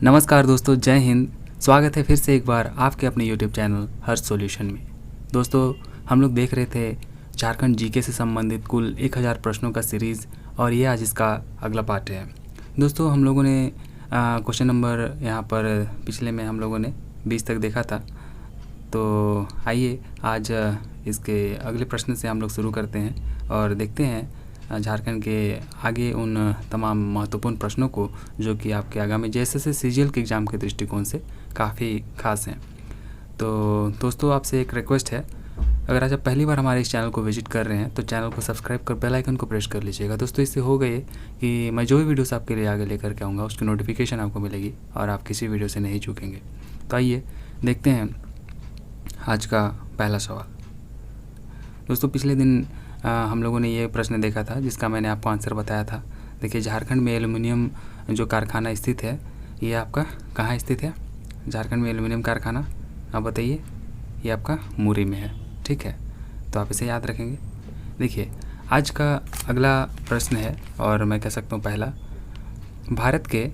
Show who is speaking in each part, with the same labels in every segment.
Speaker 1: नमस्कार दोस्तों, जय हिंद। स्वागत है फिर से एक बार आपके अपने यूट्यूब चैनल हर्ष सॉल्यूशन में। दोस्तों, हम लोग देख रहे थे झारखंड जीके से संबंधित कुल 1000 प्रश्नों का सीरीज़, और ये आज इसका अगला पार्ट है। दोस्तों, हम लोगों ने क्वेश्चन नंबर यहाँ पर पिछले में हम लोगों ने 20 तक देखा था। तो आइए आज इसके अगले प्रश्न से हम लोग शुरू करते हैं और देखते हैं झारखंड के आगे उन तमाम महत्वपूर्ण प्रश्नों को जो कि आपके आगामी जेएसएससी सीजीएल के एग्ज़ाम के दृष्टिकोण से काफ़ी खास हैं। तो दोस्तों, आपसे एक रिक्वेस्ट है, अगर आज आप पहली बार हमारे इस चैनल को विजिट कर रहे हैं तो चैनल को सब्सक्राइब कर बेल आइकन को प्रेस कर लीजिएगा। दोस्तों, इससे हो गए कि मैं जो भी वीडियोस आपके लिए आगे लेकर के आऊँगा उसकी नोटिफिकेशन आपको मिलेगी और आप किसी वीडियो से नहीं चूकेंगे। तो आइए देखते हैं आज का पहला सवाल। दोस्तों, पिछले दिन हम लोगों ने ये प्रश्न देखा था जिसका मैंने आपको आंसर बताया था। देखिए, झारखंड में एल्युमिनियम जो कारखाना स्थित है, ये आपका कहाँ स्थित है? झारखंड में एल्युमिनियम कारखाना, आप बताइए। ये आपका मुरी में है, ठीक है। तो आप इसे याद रखेंगे। देखिए, आज का अगला प्रश्न है और मैं कह सकता हूँ पहला, भारत के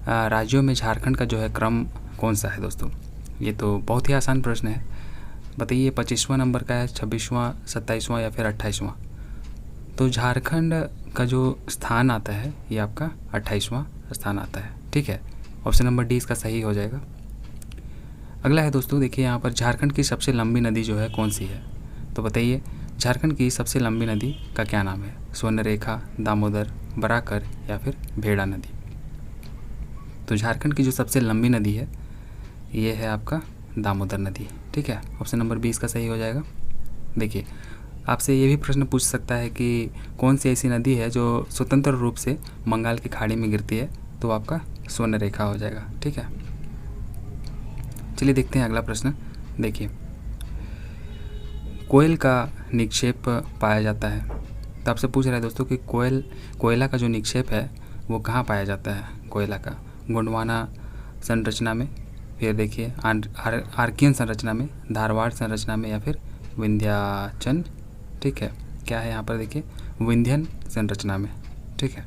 Speaker 1: राज्यों में झारखंड का जो है क्रम कौन सा है? दोस्तों, ये तो बहुत ही आसान प्रश्न है। बताइए, 25वां नंबर का है, 26वां, 27वां या फिर 28वां? तो झारखंड का जो स्थान आता है ये आपका 28वां स्थान आता है, ठीक है। ऑप्शन नंबर डी इसका सही हो जाएगा। अगला है दोस्तों, देखिए यहाँ पर झारखंड की सबसे लंबी नदी जो है कौन सी है? तो बताइए, झारखंड की सबसे लंबी नदी का क्या नाम है? स्वर्णरेखा, दामोदर, बराकर या फिर भेड़ा नदी? तो झारखंड की जो सबसे लंबी नदी है ये है आपका दामोदर नदी, ठीक है। ऑप्शन नंबर 20 का सही हो जाएगा। देखिए, आपसे ये भी प्रश्न पूछ सकता है कि कौन सी ऐसी नदी है जो स्वतंत्र रूप से बंगाल की खाड़ी में गिरती है? तो आपका स्वर्णरेखा हो जाएगा, ठीक है। चलिए देखते हैं अगला प्रश्न। देखिए, कोयल का निक्षेप पाया जाता है। तो आपसे पूछ रहा है दोस्तों कि कोयला का जो निक्षेप है वो कहाँ पाया जाता है? कोयला का गोंडवाना संरचना में, फिर देखिए आर्कियन संरचना में, धारवाड़ संरचना में या फिर विंध्याचल, ठीक है। क्या है यहाँ पर? देखिए, विंध्यन संरचना में, ठीक है।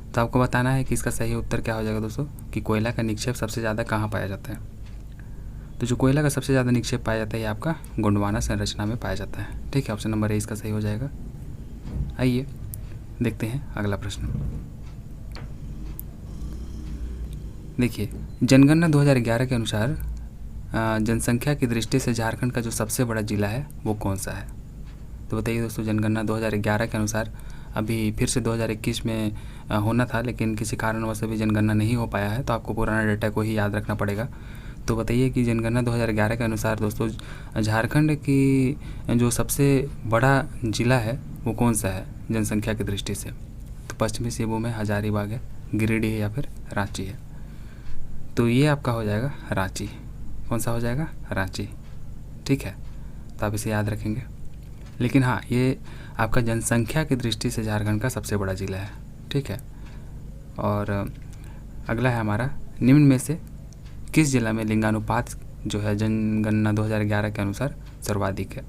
Speaker 1: तो आपको बताना है कि इसका सही उत्तर क्या हो जाएगा दोस्तों, कि कोयला का निक्षेप सबसे ज़्यादा कहाँ पाया जाता है? तो जो कोयला का सबसे ज़्यादा निक्षेप पाया जाता है ये आपका गोंडवाना संरचना में पाया जाता है, ठीक है। ऑप्शन नंबर ए इसका सही हो जाएगा। आइए देखते हैं अगला प्रश्न। देखिए, जनगणना 2011 के अनुसार जनसंख्या की दृष्टि से झारखंड का जो सबसे बड़ा ज़िला है वो कौन सा है? तो बताइए दोस्तों, जनगणना 2011 के अनुसार, अभी फिर से 2021 में होना था लेकिन किसी कारणवश अभी जनगणना नहीं हो पाया है, तो आपको पुराना डेटा को ही याद रखना पड़ेगा। तो बताइए कि जनगणना 2011 के अनुसार दोस्तों झारखंड की जो सबसे बड़ा ज़िला है वो कौन सा है जनसंख्या की दृष्टि से? तो पश्चिमी सिंहभूम है, हजारीबाग है, गिरिडीह है या फिर रांची है? तो ये आपका हो जाएगा रांची। कौन सा हो जाएगा? रांची, ठीक है। तो आप इसे याद रखेंगे। लेकिन हाँ, ये आपका जनसंख्या की दृष्टि से झारखंड का सबसे बड़ा ज़िला है, ठीक है। और अगला है हमारा, निम्न में से किस जिला में लिंगानुपात जो है जनगणना 2011 के अनुसार सर्वाधिक है?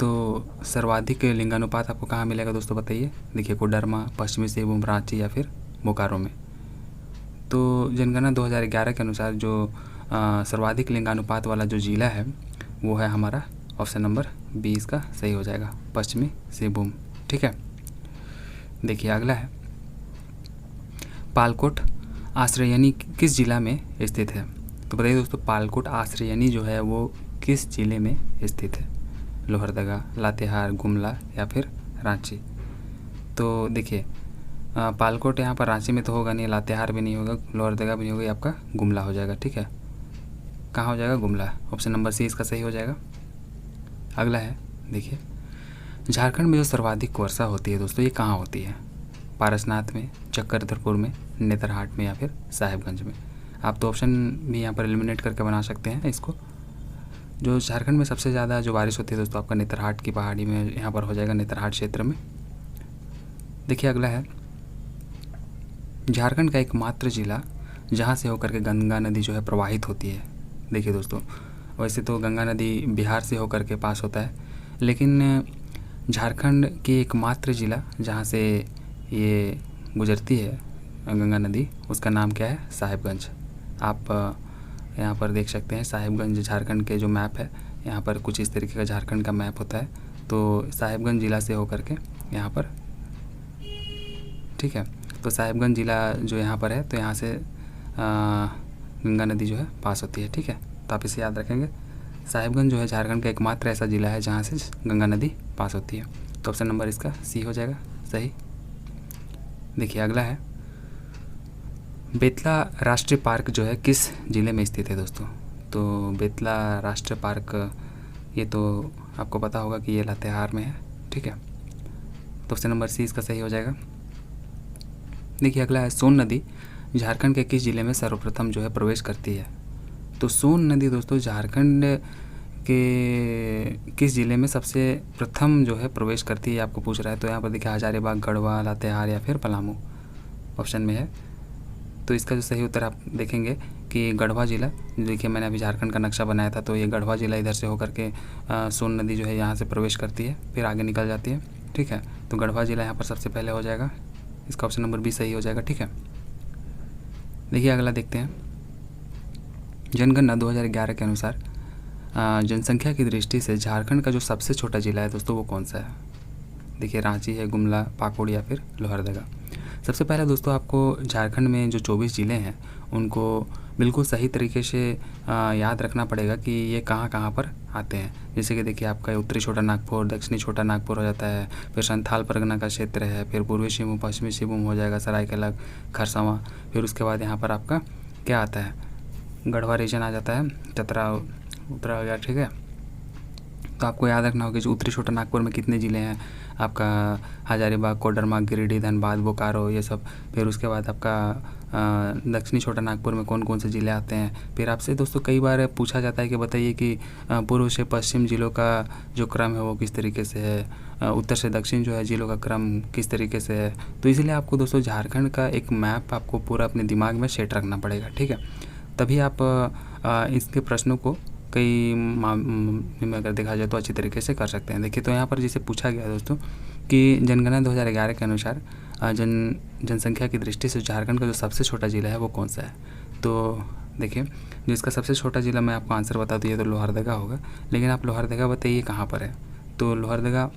Speaker 1: तो सर्वाधिक लिंगानुपात आपको कहाँ मिलेगा दोस्तों? बताइए। देखिए, कोडरमा, पश्चिमी सिंहभूम, रांची या फिर बोकारो में? तो जनगणना 2011 के अनुसार जो सर्वाधिक लिंगानुपात वाला जो ज़िला है वो है हमारा ऑप्शन नंबर 20 का सही हो जाएगा, पश्चिमी सिंहभूम, ठीक है। देखिए, अगला है, पालकोट आश्रयनी किस जिला में स्थित है? तो बताइए दोस्तों, पालकोट आश्रयनी जो है वो किस जिले में स्थित है? लोहरदगा, लातेहार, गुमला या फिर रांची? तो देखिए, पालकोट यहाँ पर रांची में तो होगा नहीं, लातेहार भी नहीं होगा, लोहरदगा भी नहीं होगा, ये आपका गुमला हो जाएगा, ठीक है। कहाँ हो जाएगा? गुमला। ऑप्शन नंबर सी इसका सही हो जाएगा। अगला है, देखिए, झारखंड में जो सर्वाधिक वर्षा होती है दोस्तों ये कहाँ होती है? पारसनाथ में, चक्रधरपुर में, नेतरहाट में या फिर साहेबगंज में? आप तो ऑप्शन भी यहाँ पर एलिमिनेट करके बना सकते हैं इसको। जो झारखंड में सबसे ज़्यादा जो बारिश होती है दोस्तों आपका नेतरहाट की पहाड़ी में यहाँ पर हो जाएगा, नेतरहाट क्षेत्र में। देखिए, अगला है, झारखंड का एकमात्र ज़िला जहाँ से होकर के गंगा नदी जो है प्रवाहित होती है। देखिए दोस्तों, वैसे तो गंगा नदी बिहार से होकर के पास होता है, लेकिन झारखंड की एकमात्र ज़िला जहाँ से ये गुजरती है गंगा नदी, उसका नाम क्या है? साहिबगंज। आप यहाँ पर देख सकते हैं साहिबगंज झारखंड के जो मैप है, यहाँ पर कुछ इस तरीके का झारखंड का मैप होता है। तो साहिबगंज ज़िला से होकर के यहाँ पर, ठीक है, तो साहिबगंज ज़िला जो यहाँ पर है, तो यहाँ से गंगा नदी जो है पास होती है, ठीक है। तो आप इसे याद रखेंगे। साहिबगंज जो है झारखंड का एकमात्र ऐसा ज़िला है जहाँ से गंगा नदी पास होती है। तो ऑप्शन नंबर इसका सी हो जाएगा सही। देखिए अगला है, बेतला राष्ट्रीय पार्क जो है किस ज़िले में स्थित है दोस्तों? तो बेतला राष्ट्रीय पार्क, ये तो आपको पता होगा कि ये लातेहार में है, ठीक है। तो ऑप्शन नंबर सी इसका सही हो जाएगा। देखिए अगला है, सोन नदी झारखंड के किस ज़िले में सर्वप्रथम जो है प्रवेश करती है? तो सोन नदी दोस्तों झारखंड के किस ज़िले में सबसे प्रथम जो है प्रवेश करती है, आपको पूछ रहा है। तो यहाँ पर देखिए हजारीबाग, गढ़वा, लातेहार या फिर पलामू ऑप्शन में है। तो इसका जो सही उत्तर आप देखेंगे कि गढ़वा ज़िला, देखिए मैंने अभी झारखंड का नक्शा बनाया था, तो ये गढ़वा ज़िला इधर से होकर के सोन नदी जो है यहाँ से प्रवेश करती है, फिर आगे निकल जाती है, ठीक है। तो गढ़वा ज़िला यहाँ पर सबसे पहले हो जाएगा, इसका ऑप्शन नंबर बी सही हो जाएगा, ठीक है। देखिए अगला देखते हैं, जनगणना 2011 के अनुसार जनसंख्या की दृष्टि से झारखंड का जो सबसे छोटा ज़िला है दोस्तों वो कौन सा है? देखिए रांची है, गुमला, पाकुड़ या फिर लोहरदगा। सबसे पहले दोस्तों आपको झारखंड में जो 24 ज़िले हैं उनको बिल्कुल सही तरीके से याद रखना पड़ेगा कि ये कहाँ कहाँ पर आते हैं। जैसे कि देखिए आपका उत्तरी छोटा नागपुर, दक्षिणी छोटा नागपुर हो जाता है, फिर संथाल परगना का क्षेत्र है, फिर पूर्वी सिंहभूम, पश्चिमी सिंहभूम हो जाएगा, सरायकेला, खरसावां, फिर उसके बाद यहाँ पर आपका क्या आता है, गढ़वा रीजन आ जाता है, चतरा, उत्तरा हो गया, ठीक है। तो आपको याद रखना होगा जो उत्तरी छोटा नागपुर में कितने ज़िले हैं, आपका हजारीबाग, कोडरमा, गिरिडीह, धनबाद, बोकारो, ये सब। फिर उसके बाद आपका दक्षिणी छोटा नागपुर में कौन कौन से ज़िले आते हैं। फिर आपसे दोस्तों कई बार पूछा जाता है कि बताइए कि पूर्व से पश्चिम ज़िलों का जो क्रम है वो किस तरीके से है, उत्तर से दक्षिण जो है ज़िलों का क्रम किस तरीके से है। तो इसलिए आपको दोस्तों झारखंड का एक मैप आपको पूरा अपने दिमाग में सेट रखना पड़ेगा, ठीक है। तभी आप इसके प्रश्नों को कई मामले में अगर देखा जाए तो अच्छी तरीके से कर सकते हैं। देखिए तो यहाँ पर जिसे पूछा गया दोस्तों कि जनगणना 2011 के अनुसार जनसंख्या की दृष्टि से झारखंड का जो सबसे छोटा ज़िला है वो कौन सा है। तो देखिए जो इसका सबसे छोटा ज़िला मैं आपको आंसर बता दूँ, ये तो लोहरदगा होगा। लेकिन आप लोहरदगा बताइए कहाँ पर है। तो लोहरदगा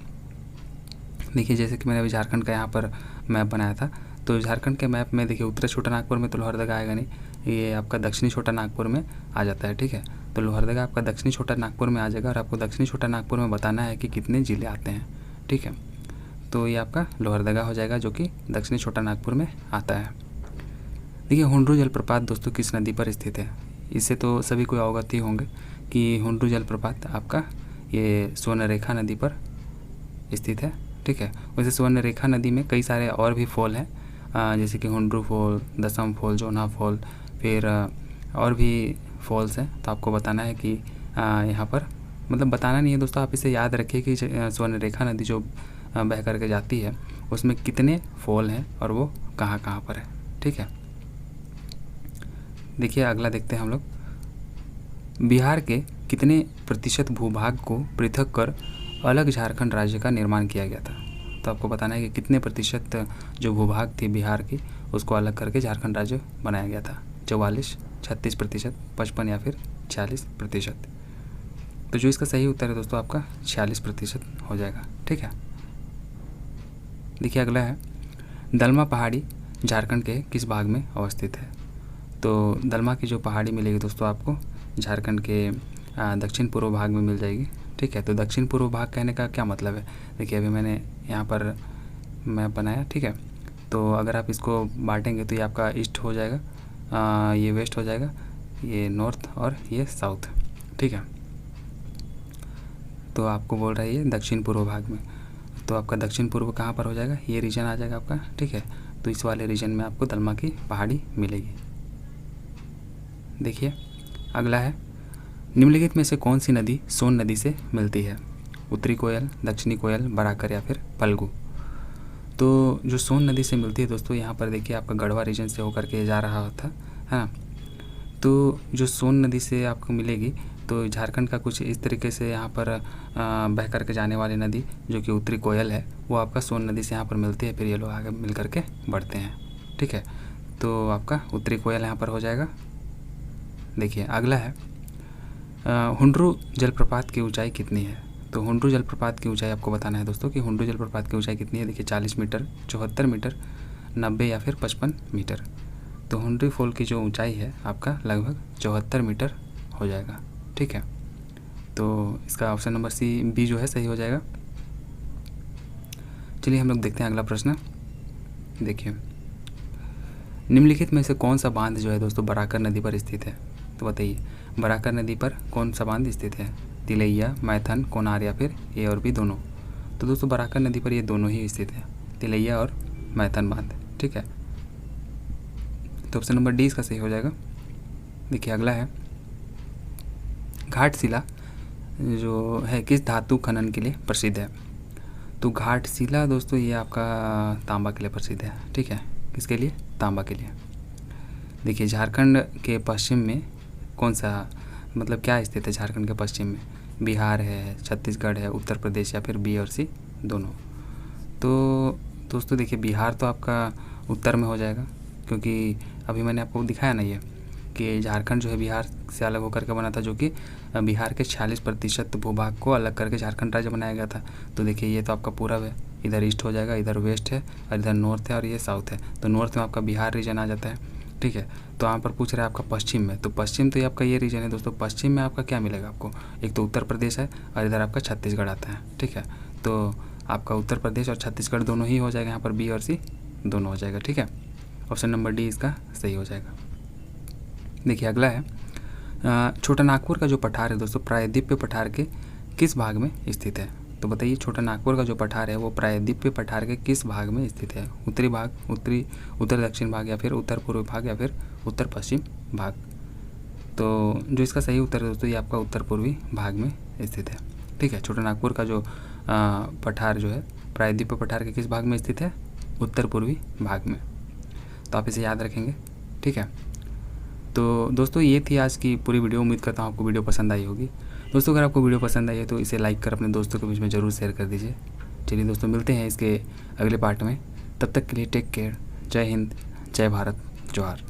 Speaker 1: देखिए जैसे कि मैंने अभी झारखंड का यहाँ पर मैप बनाया था, तो झारखंड के मैप में देखिए उत्तरी छोटा नागपुर में तो लोहरदगा आएगा नहीं, ये आपका दक्षिणी छोटा नागपुर में आ जाता है, ठीक है। तो लोहरदगा आपका दक्षिणी छोटा नागपुर में आ जाएगा और आपको दक्षिणी छोटा नागपुर में बताना है कि कितने ज़िले आते हैं, ठीक है। तो ये आपका लोहरदगा हो जाएगा जो कि दक्षिणी छोटा नागपुर में आता है। देखिए हुंड्रू जलप्रपात दोस्तों किस नदी पर स्थित है? इससे तो सभी को अवगत ही होंगे कि हुंड्रू जलप्रपात आपका ये स्वर्णरेखा नदी पर स्थित है, ठीक है। वैसे स्वर्णरेखा नदी में कई सारे और भी फॉल हैं, जैसे कि हुंड्रू फॉल, दसम फॉल, जोना फॉल, फिर और भी फॉल्स हैं। तो आपको बताना है कि यहाँ पर, मतलब बताना नहीं है दोस्तों, आप इसे याद रखिए कि स्वर्णरेखा नदी जो बह करके जाती है उसमें कितने फॉल हैं और वो कहाँ कहाँ पर है, ठीक है। देखिए अगला देखते हैं हम लोग, बिहार के कितने प्रतिशत भूभाग को पृथक कर अलग झारखंड राज्य का निर्माण किया गया था? तो आपको बताना है कि कितने प्रतिशत जो भूभाग थी बिहार की उसको अलग करके झारखंड राज्य बनाया गया था। 44, 36%, 55 या फिर 46%। तो जो इसका सही उत्तर है दोस्तों आपका 46% हो जाएगा, ठीक है। देखिए अगला है, दलमा पहाड़ी झारखंड के किस भाग में अवस्थित है? तो दलमा की जो पहाड़ी मिलेगी दोस्तों आपको झारखंड के दक्षिण पूर्व भाग में मिल जाएगी, ठीक है। तो दक्षिण पूर्व भाग कहने का क्या मतलब है? देखिए अभी मैंने यहाँ पर मैप बनाया, ठीक है। तो अगर आप इसको बांटेंगे तो ये आपका ईस्ट हो जाएगा, ये वेस्ट हो जाएगा, ये नॉर्थ और ये साउथ, ठीक है। तो आपको बोल रहा है ये दक्षिण पूर्व भाग में, तो आपका दक्षिण पूर्व कहाँ पर हो जाएगा? ये रीजन आ जाएगा आपका, ठीक है। तो इस वाले रीजन में आपको दलमा की पहाड़ी मिलेगी। देखिए अगला है, निम्नलिखित में से कौन सी नदी सोन नदी से मिलती है? उत्तरी कोयल, दक्षिणी कोयल, बराकर या फिर फल्गु। तो जो सोन नदी से मिलती है दोस्तों, यहाँ पर देखिए आपका गढ़वा रीजन से होकर के जा रहा था, है ना। तो जो सोन नदी से आपको मिलेगी, तो झारखंड का कुछ इस तरीके से यहाँ पर बह करके जाने वाली नदी जो कि उत्तरी कोयल है वो आपका सोन नदी से यहाँ पर मिलती है, फिर ये लोग आगे मिल करके बढ़ते हैं, ठीक है। तो आपका उत्तरी कोयल यहाँ पर हो जाएगा। देखिए अगला है हुंड्रू जलप्रपात की ऊंचाई कितनी है। तो हुंड्रू जलप्रपात की ऊंचाई आपको बताना है दोस्तों कि हुंड्रू जलप्रपात की ऊंचाई कितनी है। देखिए 40 मीटर, 74 मीटर, 90 या फिर 55 मीटर। तो हुंड्री फॉल की जो ऊंचाई है आपका लगभग 74 मीटर हो जाएगा। ठीक है, तो इसका ऑप्शन नंबर बी जो है सही हो जाएगा। चलिए हम लोग देखते हैं अगला प्रश्न। देखिए निम्नलिखित में से कौन सा बांध जो है दोस्तों बराकर नदी पर स्थित है। तो बताइए बराकर नदी पर कौन सा बांध स्थित है। तिलैया, मैथन, कोनार या फिर ए और बी दोनों। तो दोस्तों बराकर नदी पर ये दोनों ही स्थित है, तिलैया और मैथन बांध। ठीक है, तो ऑप्शन नंबर डी इसका सही हो जाएगा। देखिए अगला है घाटशिला जो है किस धातु खनन के लिए प्रसिद्ध है। तो घाटशिला दोस्तों ये आपका तांबा के लिए प्रसिद्ध है। ठीक है, किसके लिए, तांबा के लिए। देखिए झारखंड के पश्चिम में कौन सा, मतलब क्या स्थित है झारखंड के पश्चिम में। बिहार है, छत्तीसगढ़ है, उत्तर प्रदेश या फिर बी और सी दोनों। तो दोस्तों देखिए बिहार तो आपका उत्तर में हो जाएगा, क्योंकि अभी मैंने आपको दिखाया ना ये कि झारखंड जो है बिहार से अलग होकर के बना था, जो कि बिहार के 46% भूभाग को अलग करके झारखंड राज्य बनाया गया था। तो देखिए ये तो आपका पूरब है, इधर ईस्ट हो जाएगा, इधर वेस्ट है और इधर नॉर्थ है और ये साउथ है। तो नॉर्थ में आपका बिहार रीजन आ जाता है। ठीक है, तो यहाँ पर पूछ रहा है आपका पश्चिम में। तो पश्चिम तो ये आपका ये रीजन है दोस्तों। पश्चिम में आपका क्या मिलेगा आपको, एक तो उत्तर प्रदेश है और इधर आपका छत्तीसगढ़ आता है। ठीक है, तो आपका उत्तर प्रदेश और छत्तीसगढ़ दोनों ही हो जाएगा, यहाँ पर बी और सी दोनों हो जाएगा। ठीक है, ऑप्शन नंबर डी इसका सही हो जाएगा। देखिए अगला है छोटा नागपुर का जो पठार है दोस्तों प्रायद्वीपीय पठार के किस भाग में स्थित है। तो बताइए छोटा नागपुर का जो पठार है वो प्रायद्वीपीय पठार के किस भाग में स्थित है। उत्तरी भाग, उत्तर दक्षिण भाग या फिर उत्तर पूर्व भाग या फिर उत्तर पश्चिम भाग। तो जो इसका सही उत्तर है दोस्तों ये आपका उत्तर पूर्वी भाग में स्थित है। ठीक है, छोटा नागपुर का जो पठार जो है प्रायद्वीपीय पठार के किस भाग में स्थित है, उत्तर पूर्वी भाग में। तो आप इसे याद रखेंगे। ठीक है, तो दोस्तों ये थी आज की पूरी वीडियो। उम्मीद करता हूँ आपको वीडियो पसंद आई होगी। दोस्तों अगर आपको वीडियो पसंद आई है तो इसे लाइक कर अपने दोस्तों के बीच में ज़रूर शेयर कर दीजिए। चलिए दोस्तों मिलते हैं इसके अगले पार्ट में, तब तक के लिए टेक केयर। जय हिंद, जय भारत, जोहार।